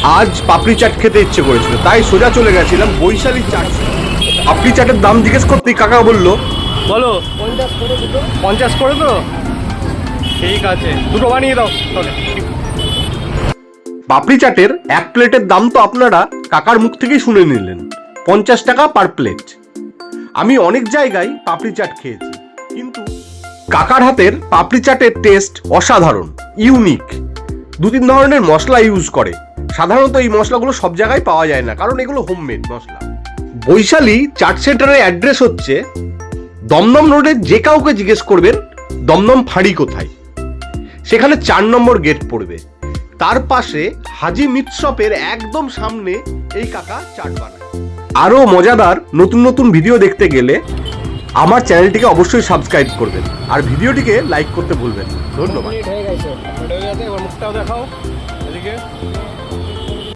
আজ পাপড়ি চাট খেতে ইচ্ছে করেছিল, তাই সোজা চলে গেছিলাম বৈশালী চাট। পাপড়ি চাটের দাম জিজ্ঞেস করতেই কাকা বললো, বলো 50 করে তো, ঠিক আছে দুটো বানিয়ে দাও তাহলে। পাপড়ি চাটের এক প্লেটের দাম তো আপনারা কাকার মুখ থেকেই শুনে নিলেন, 50 টাকা পার প্লেট। আমি অনেক জায়গায় পাপড়ি চাট খেয়েছি, কিন্তু কাকার হাতের পাপড়ি চাটের টেস্ট অসাধারণ, ইউনিক। 2-3 ধরনের মশলা ইউজ করে। সাধারণত এই মশলাগুলো সব জায়গায় পাওয়া যায় না, কারণ এগুলো হোমমেড মশলা। বৈশালী চাট সেন্টারের অ্যাড্রেস হচ্ছে দমদম রোডে। যে কাউকে জিজ্ঞেস করবেন দমদম ফাঁড়ি কোথায়, সেখানে 4 নম্বর গেট পড়বে। তার পাশে হাজি মিট শপের একদম সামনে এই কাকা চাট বানায়। আরও মজাদার নতুন নতুন ভিডিও দেখতে গেলে আমার চ্যানেলটিকে অবশ্যই সাবস্ক্রাইব করবেন, আর ভিডিওটিকে লাইক করতে ভুলবেন না। ধন্যবাদ। হয়ে গেছে, এবার মুখটাও দেখাও এদিকে।